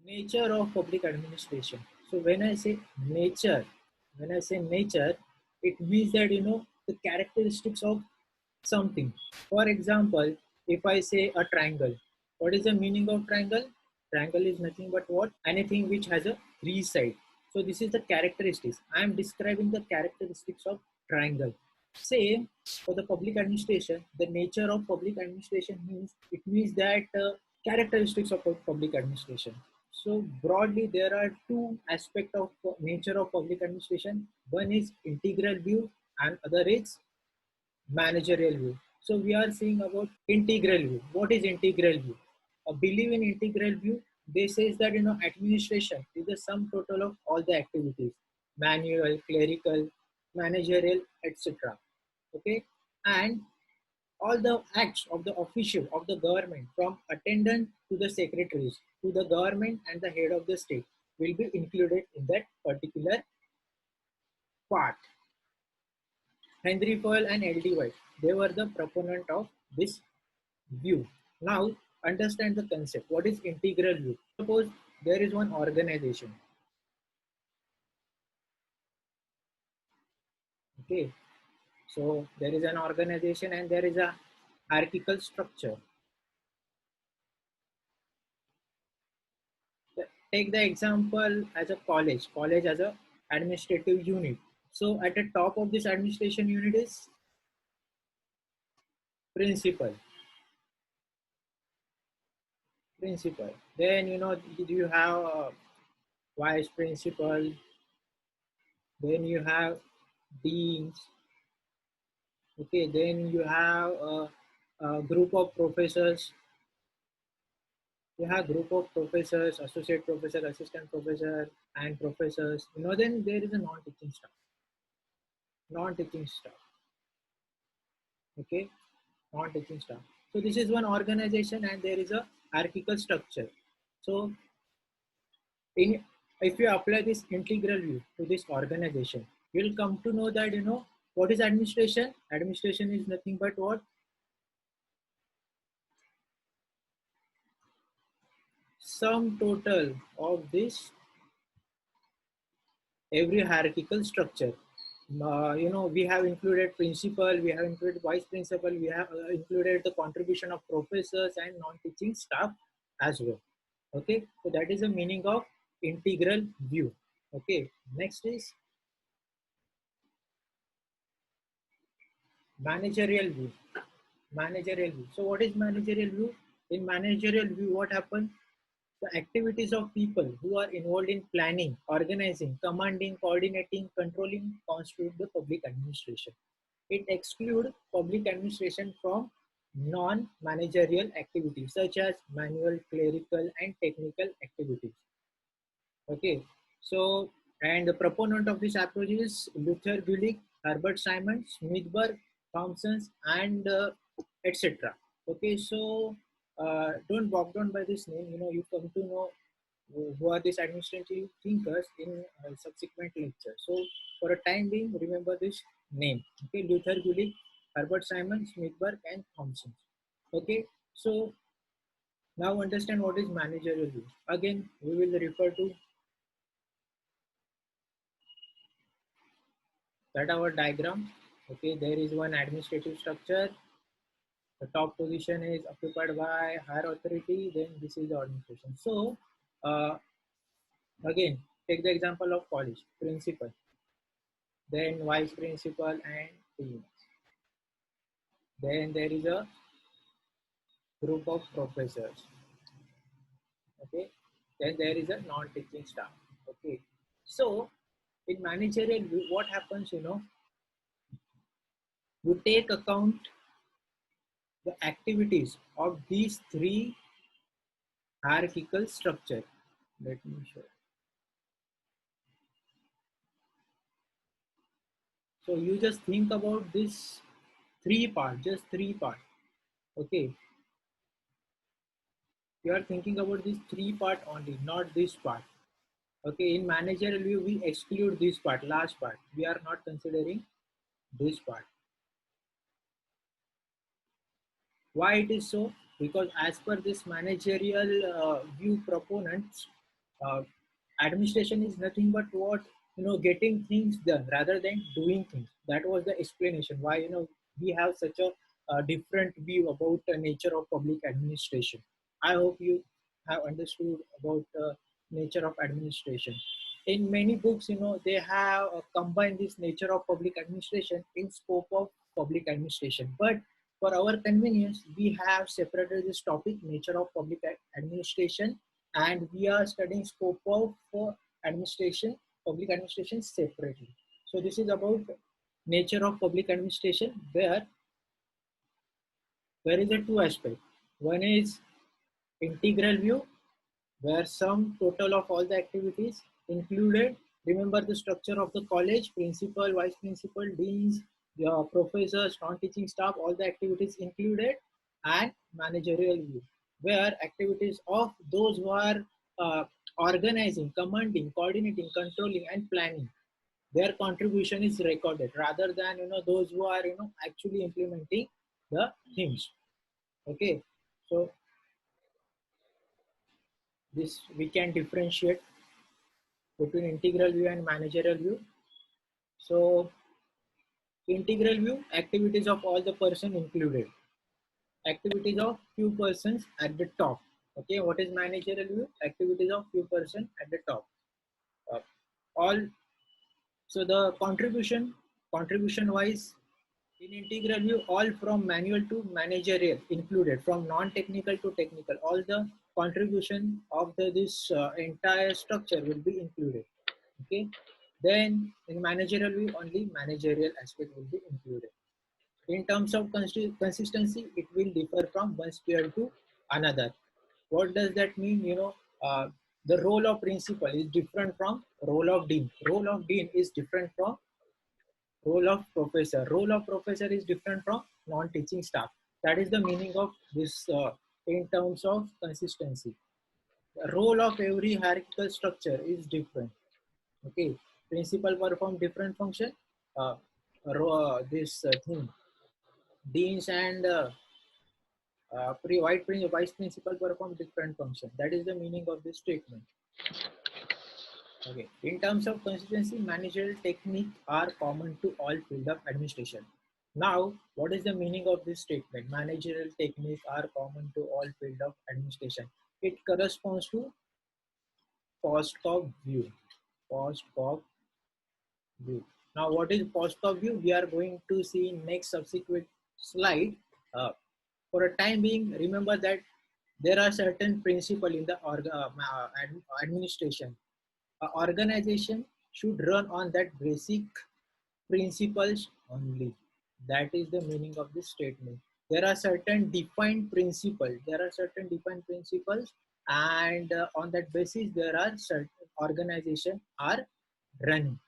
Nature of public administration. So when I say nature, it means that the characteristics of something. For example, if I say a triangle, what is the meaning of triangle? Triangle is nothing but what? Anything which has a three side. So this is the characteristics. I am describing the characteristics of triangle. Same for the public administration. The nature of public administration means it means that characteristics of public administration. So broadly, there are two aspects of nature of public administration. One is integral view, and other is managerial view. So we are seeing about integral view. What is integral view? A belief in integral view, they says that administration is the sum total of all the activities, manual, clerical, managerial, etc. Okay, and all the acts of the official of the government, from attendant to the secretaries to the government and the head of the state, will be included in that particular part. Henry Fowell and L.D. White, they were the proponent of this view. Now, understand the concept. What is integral view? Suppose there is one organization. Okay, so there is an organization and there is a hierarchical structure. Take the example as a college as a administrative unit. So at the top of this administration unit is principal. Principal. Then you have vice principal. Then you have deans. Okay. Then you have a group of professors. You have group of professors, associate professor, assistant professor, and professors. Then there is a non-teaching staff. Non-teaching staff. Okay, non-teaching staff. So this is one organization, and there is a hierarchical structure. So in if you apply this integral view to this organization, you'll come to know that what is administration. Administration is nothing but what? Sum total of this every hierarchical structure. We have included principal, we have included vice principal, we have included the contribution of professors and non-teaching staff as well. Okay, so that is the meaning of integral view. Okay, next is managerial view. Managerial view. So what is managerial view? In managerial view, what happens? The activities of people who are involved in planning, organizing, commanding, coordinating, controlling constitute the public administration. It excludes public administration from non-managerial activities such as manual, clerical, and technical activities. Okay, so and the proponent of this approach is Luther Gulick, Herbert Simon, Smithberg, Thompson, and etc. Okay, so don't bog down by this name. You come to know who are these administrative thinkers in subsequent lecture. So for a time being, remember this name. Okay, Luther Gulick, Herbert Simon, Smithberg, and Thompson. Okay, so now understand what is managerial view. Again, we will refer to that our diagram. Okay, there is one administrative structure. The top position is occupied by higher authority. Then this is the administration. So uh, again, take the example of college principal, then vice principal and dean. Then there is a group of professors. Okay, then there is a non-teaching staff. Okay, so in managerial view, what happens? You take account the activities of these three hierarchical structure. Let me show. So you just think about this three part, just three part. Okay, you are thinking about this three part only, not this part. Okay, in managerial view, we exclude this part, last part. We are not considering this part. Why it is so? Because as per this managerial view proponents, uh, administration is nothing but what, getting things done rather than doing things. That was the explanation why, we have such a different view about the nature of public administration. I hope you have understood about nature of administration. In many books, they have combined this nature of public administration in scope of public administration. But for our convenience, we have separated this topic, nature of public administration, and we are studying scope of administration, public administration separately. So this is about nature of public administration, where there is a two aspect. One is integral view, where sum total of all the activities included. Remember the structure of the college: principal, vice principal, deans, your professors, non-teaching staff, all the activities included. And managerial view, where activities of those who are uh, organizing, commanding, coordinating, controlling, and planning, their contribution is recorded rather than, those who are, actually implementing the things. Okay, so this we can differentiate between integral view and managerial view. So integral view, activities of all the person included, activities of few persons at the top. Okay, what is managerial view? Activities of few person at the top. Uh, all, so the contribution wise, in integral view, all from manual to managerial included, from non-technical to technical, all the contribution of this entire structure will be included. Okay, then in managerial view, only managerial aspect will be included. In terms of consistency, it will differ from one sphere to another. What does that mean? The role of principal is different from role of dean. Role of dean is different from role of professor. Role of professor is different from non-teaching staff. That is the meaning of this in terms of consistency. The role of every hierarchical structure is different. Okay, principal perform different function. Uh, this thing, deans and vice principal perform different function. That is the meaning of this statement. Okay. In terms of consistency, managerial technique are common to all field of administration. Now, what is the meaning of this statement? Managerial techniques are common to all field of administration. It corresponds to Postcog view. Postcog view. Now, what is Postcog view? We are going to see in next subsequent slide. For a time being, remember that there are certain principles in the administration. An organization should run on that basic principles only. That is the meaning of this statement. There are certain defined principles. There are certain defined principles, and on that basis, there are certain organization are running.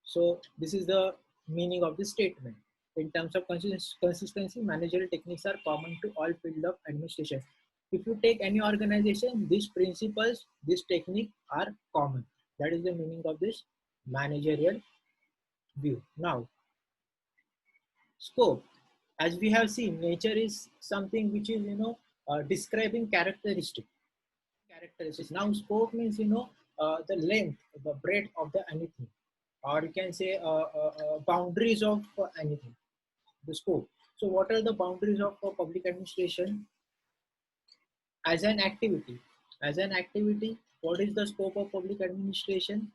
So this is the meaning of the statement. In terms of consistency, managerial techniques are common to all field of administration. If you take any organization, these principles, this technique are common. That is the meaning of this managerial view. Now, scope. As we have seen, nature is something which is, describing characteristic. Characteristics. Now, scope means, the length, the breadth of the anything, or you can say boundaries of anything. The scope. So, what are the boundaries of public administration as an activity? As an activity, what is the scope of public administration?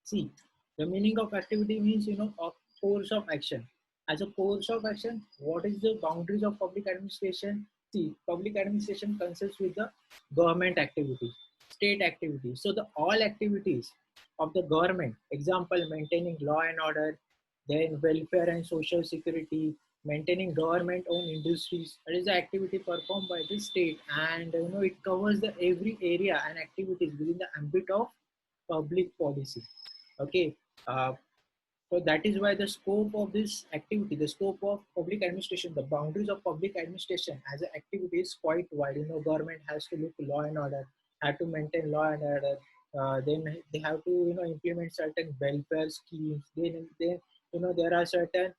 See, the meaning of activity means, a course of action. As a course of action, what is the boundaries of public administration? See, public administration consists with the government activities, state activities. So the all activities of the government, example, maintaining law and order, then welfare and social security, maintaining government-owned industries. That is the activity performed by the state, and it covers the every area and activities within the ambit of public policy. Okay, uh, so that is why the scope of this activity, the scope of public administration, the boundaries of public administration as an activity is quite wide. Government has to look law and order, have to maintain law and order. Then they have to, implement certain welfare schemes. Then there are certain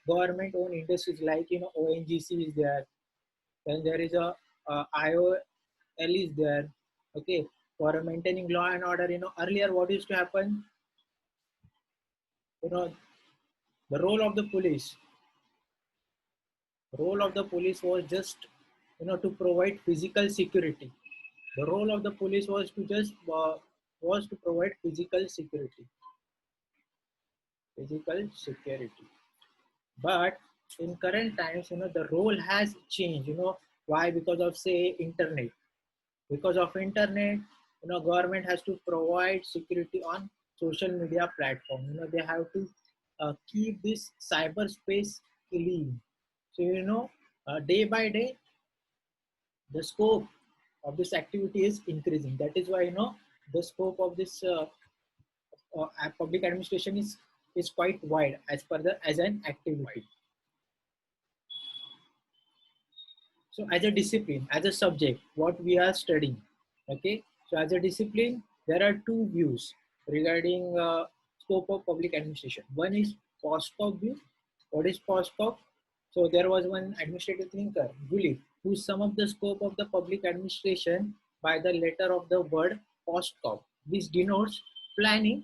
government-owned industries like, ONGC is there. Then there is a IOL is there. Okay, for maintaining law and order. Earlier what used to happen, you know, the role of the police was just, to provide physical security. The role of the police was to just was to provide physical security. But in current times, the role has changed. Why? Because of, say, internet. Because of internet, government has to provide security on social media platform. They have to keep this cyberspace clean. So, day by day, the scope of this activity is increasing. That is why, the scope of this public administration is quite wide as an activity. So as a discipline, as a subject, what we are studying, okay? So as a discipline, there are two views regarding scope of public administration. One is POSCOP view. What is POSCOP? So there was one administrative thinker, Gulick, who summed up the scope of the public administration by the letter of the word POSCOP. This denotes planning,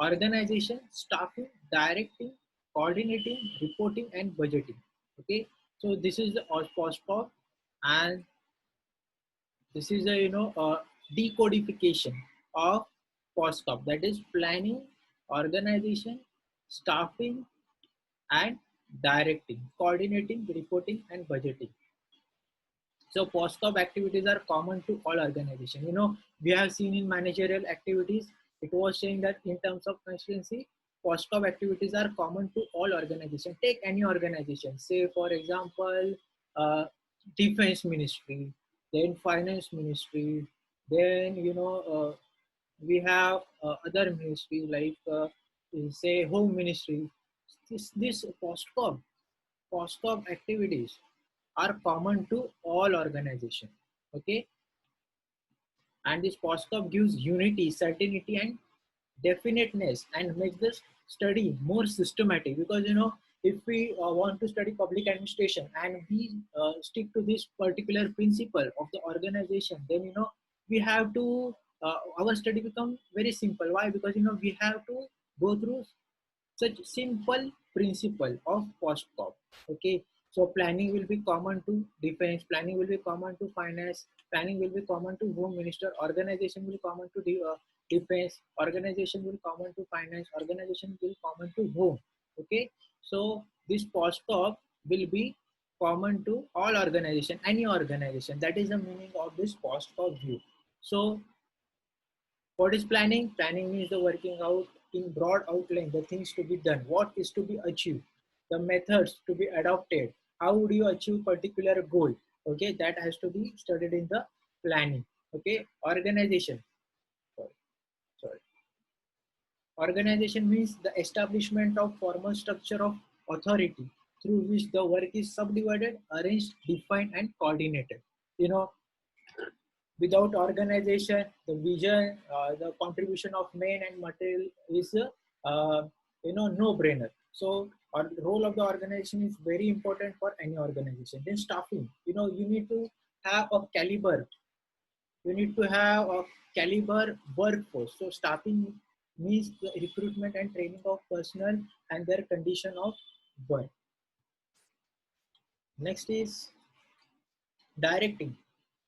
organization, staffing, directing, coordinating, reporting, and budgeting. Okay, so this is the POSCOP, and this is a decodification of POSCOP. That is planning, organization, staffing, and directing, coordinating, reporting, and budgeting. So POSCOP activities are common to all organizations. We have seen in managerial activities, it was saying that in terms of constituency, POSCOP activities are common to all organizations. Take any organization, say for example, defense ministry, then finance ministry, then we have other ministries like say home ministry. This POSCOP activities are common to all organizations. Okay, and this POSCOP gives unity, certainty, and definiteness, and makes this study more systematic. Because if we want to study public administration and we stick to this particular principle of the organization, then we have to our study become very simple. Why? Because we have to go through such simple principle of POSCOP. Okay, so planning will be common to defense, planning will be common to finance, planning will be common to home minister, organization will be common to defense, organization will common to finance, organization will common to home. Okay, so this POSCOP will be common to all organization, any organization. That is the meaning of this POSCOP view. So what is planning? Planning means the working out in broad outline the things to be done, what is to be achieved, the methods to be adopted, how would you achieve particular goal. Okay, that has to be studied in the planning. Okay, organization. Sorry, sorry. Organization means the establishment of formal structure of authority through which the work is subdivided, arranged, defined, and coordinated. Without organization, the vision, the contribution of men and material is no-brainer. So our role of the organization is very important for any organization. Then staffing, you need to have a caliber. You need to have a caliber workforce. So staffing means the recruitment and training of personnel and their condition of work. Next is directing.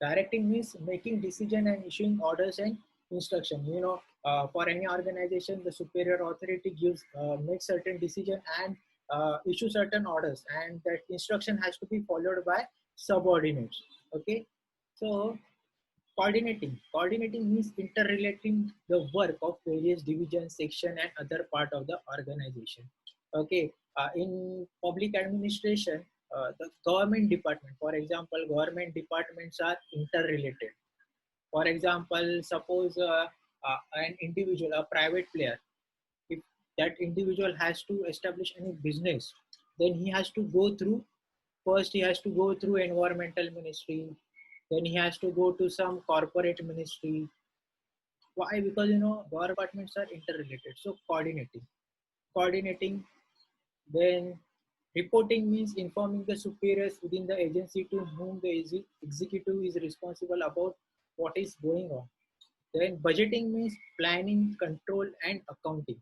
Directing means making decision and issuing orders and instruction. For any organization, the superior authority makes certain decision and issue certain orders, and that instruction has to be followed by subordinates. Okay, so coordinating means interrelating the work of various divisions, section, and other part of the organization. Okay, in public administration, the government department, for example, government departments are interrelated. For example, suppose an individual, a private player, if that individual has to establish any business, then he has to go through, first he has to go through environmental ministry, then he has to go to some corporate ministry. Why? Because government departments are interrelated. So coordinating, then reporting means informing the superiors within the agency to whom the executive is responsible about what is going on. Then budgeting means planning, control, and accounting.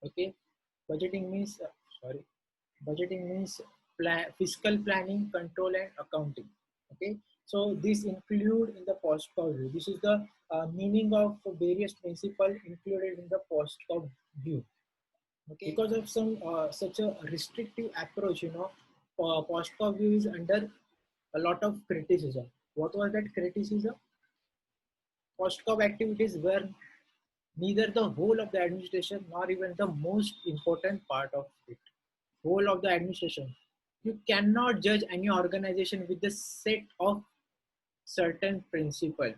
Okay, budgeting means sorry, budgeting means fiscal planning, control, and accounting. Okay, so this include in the post-cost view. This is the meaning of various principles included in the post-cost view. Okay, because of some such a restrictive approach, post-cost view is under a lot of criticism. What was that criticism? Post-cost activities were neither the whole of the administration nor even the most important part of it. Whole of the administration. You cannot judge any organization with the set of certain principle,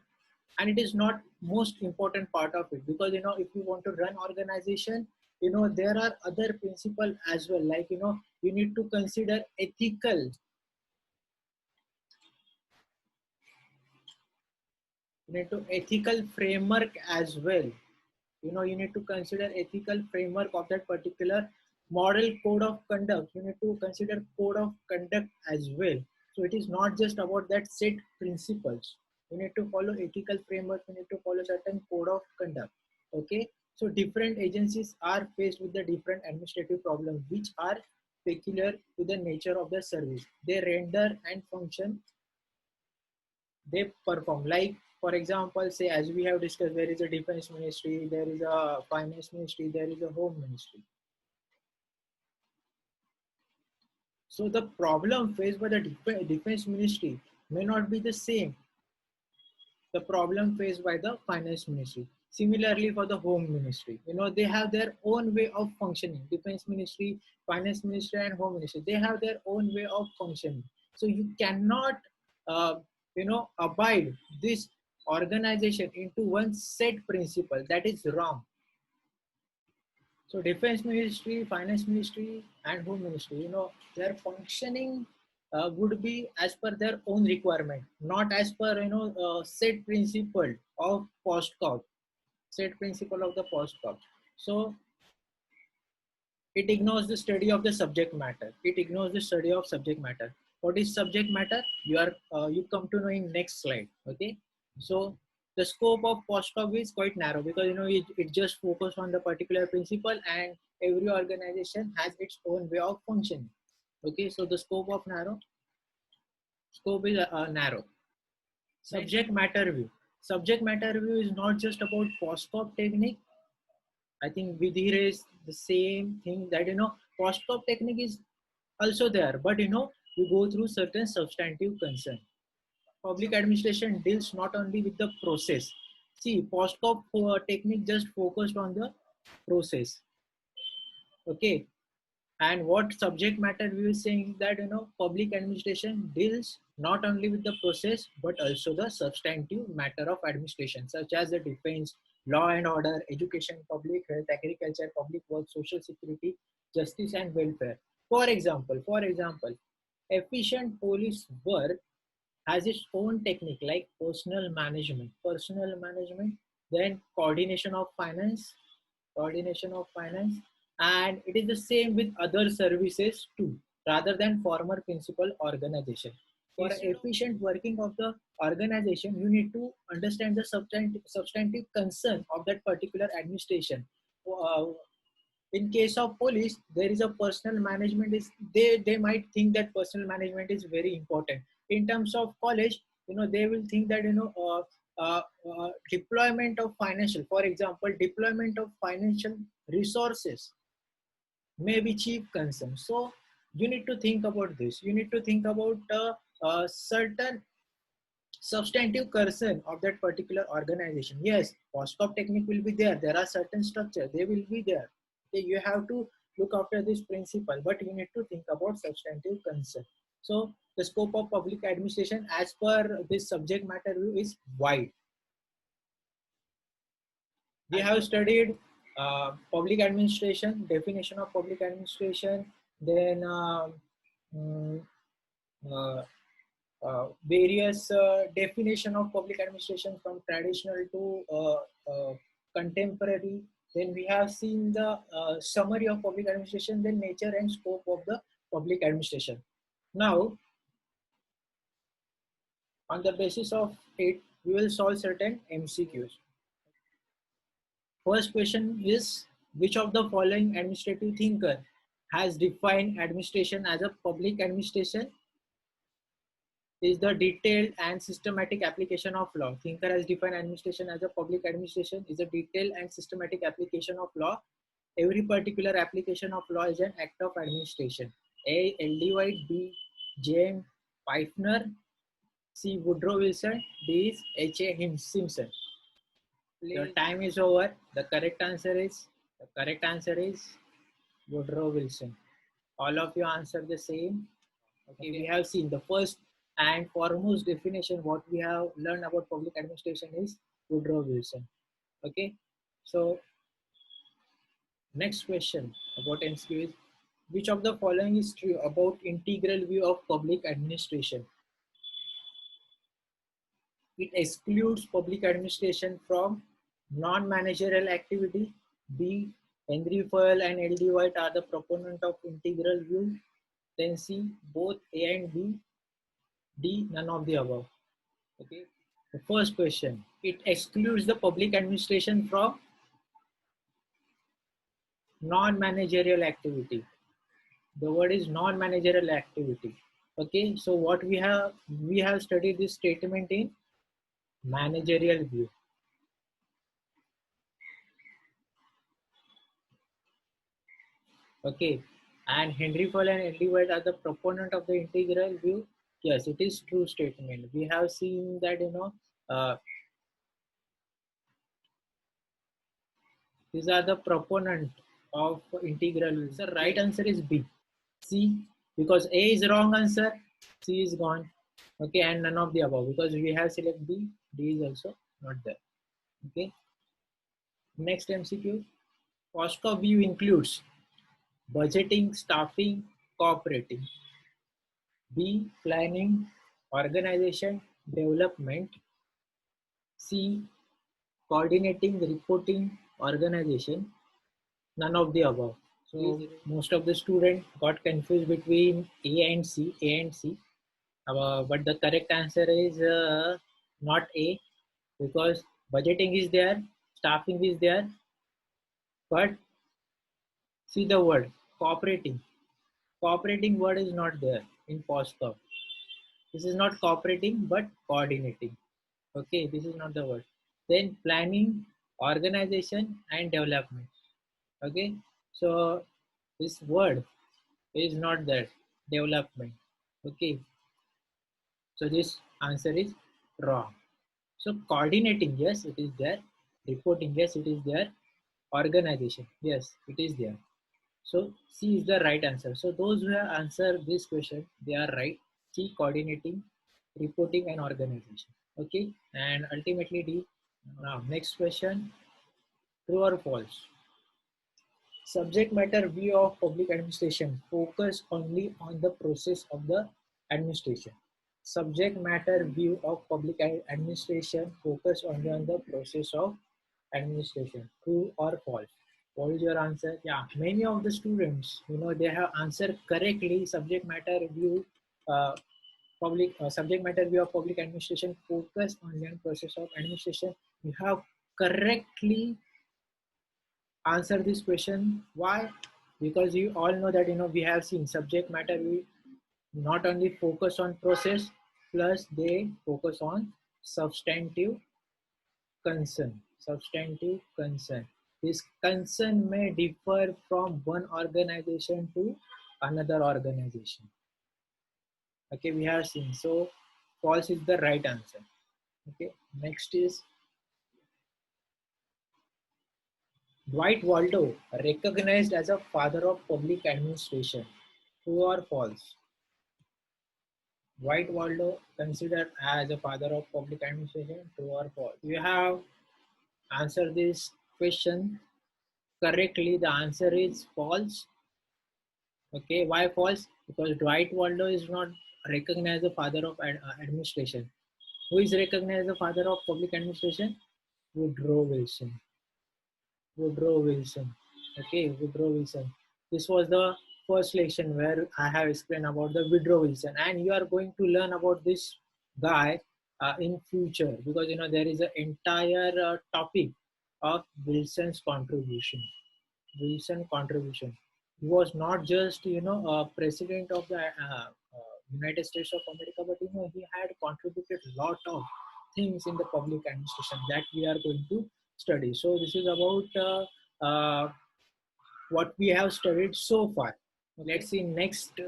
and it is not most important part of it, because if you want to run organization, there are other principle as well, like you need to consider ethical. You need to ethical framework as well. You need to consider ethical framework of that particular model code of conduct. You need to consider code of conduct as well. So it is not just about that set principles. You need to follow ethical framework. You need to follow certain code of conduct. Okay, so different agencies are faced with the different administrative problems which are peculiar to the nature of the service they render and function they perform. Like, for example, say, as we have discussed, there is a defense ministry, there is a finance ministry, there is a home ministry. So the problem faced by the defense ministry may not be the same the problem faced by the finance ministry. Similarly, for the home ministry, they have their own way of functioning. Defense ministry, finance ministry, and home ministry, they have their own way of functioning. So you cannot, abide this organization into one set principle. That is wrong. So defense ministry, finance ministry, and home ministry, their functioning would be as per their own requirement, not as per set principle of post-cost, set principle of the post-cost. So it ignores the study of the subject matter. It ignores the study of subject matter. What is subject matter? You come to know in next slide. Okay, so the scope of post-cost is quite narrow, because it just focuses on the particular principle, and every organization has its own way of functioning. Okay, so the scope is narrow. Subject matter view. Subject matter view is not just about post-cost technique. I think Vidhir is the same thing, that post-cost technique is also there, but you go through certain substantive concern. Public administration deals not only with the process. See, post-cost technique just focused on the process. Okay, and what subject matter we were saying is that public administration deals not only with the process but also the substantive matter of administration, such as the defense, law and order, education, public health, agriculture, public works, social security, justice and welfare. For example, efficient police work has its own technique, like personal management, then coordination of finance, and it is the same with other services too, rather than former principal organization. For efficient working of the organization, you need to understand the substantive concern of that particular administration. Uh, in case of police, there is a personal management is they might think that personal management is very important. In terms of college, they will think that deployment of financial, for example, deployment of financial resources may be chief concern. So you need to think about this. You need to think about certain substantive concern of that particular organization. Yes, post-op technique will be there. There are certain structure. They will be there. Okay, you have to look after this principle, but you need to think about substantive concern. So the scope of public administration as per this subject matter view is wide. We have studied public administration, definition of public administration, then mm, uh, various definition of public administration from traditional to contemporary. Then we have seen the summary of public administration, then nature and scope of the public administration. Now, on the basis of it, we will solve certain MCQs. First question is, which of the following administrative thinker has defined administration as a public administration is the detailed and systematic application of law. Thinker has defined administration as a public administration is a detailed and systematic application of law. Every particular application of law is an act of administration. A. L.D. White. B. J.M. Pfeiffer. C. Woodrow Wilson. D. is H.A. Simpson. Your time is over. The correct answer is Woodrow Wilson. All of you answered the same. Okay, we have seen the first and foremost definition. What we have learned about public administration is Woodrow Wilson. Okay, so next question about MCQ is, which of the following is true about integral view of public administration? It excludes public administration from non-managerial activity. B. Henry Fayol and L.D. White are the proponent of integral view. Then C. Both A and B. D. None of the above. Okay. The first question. It excludes the public administration from non-managerial activity. The word is non-managerial activity. Okay. So what we have studied this statement in managerial view. Okay, and Henry Fayol and L.D. White are the proponent of the integral view. Yes, it is true statement. We have seen that these are the proponent of integral view. The right answer is B. C, because A is wrong answer, C is gone. Okay, and none of the above because we have select B. D is also not there. Okay. Next MCQ. POSCO view includes budgeting, staffing, cooperating. B. Planning, organization, development. C. Coordinating, reporting, organization. None of the above. So most of the students got confused between A and C. But the correct answer is not A, because budgeting is there, staffing is there, but see the word cooperating. Cooperating word is not there in POSCO. This is not cooperating but coordinating. Okay, this is not the word. Then planning, organization and development. Okay, so this word is not there, development. Okay, so this answer is wrong. So coordinating, yes, it is there. Reporting, yes, it is there. Organization, yes, it is there. So C is the right answer. So those who have answered this question, they are right. C, coordinating, reporting and organization. Okay, and ultimately D. Now next question, true or false? Subject matter view of public administration focus only on the process of the administration. Subject matter view of public administration focus only on the process of administration. True or false? What is your answer? Yeah, many of the students, they have answered correctly. Subject matter view, subject matter view of public administration focus on the process of administration. You have correctly answered this question. Why? Because you all know that we have seen subject matter. We not only focus on process, plus they focus on substantive concern. Substantive concern. This concern may differ from one organization to another organization. Okay, we have seen. So false is the right answer. Okay, next is Dwight Waldo, recognized as a father of public administration. True or false? Dwight Waldo considered as a father of public administration. True or false? You have answered this question correctly. The answer is false. Okay, why false? Because Dwight Waldo is not recognized as the father of administration. Who is recognized as the father of public administration? Woodrow Wilson. Woodrow Wilson. Okay, Woodrow Wilson. This was the first lesson where I have explained about the Woodrow Wilson, and you are going to learn about this guy in future, because there is an entire topic of Wilson's contribution. Wilson contribution. He was not just a president of the United States of America, but he had contributed a lot of things in the public administration that we are going to study. So this is about what we have studied so far. Let's see next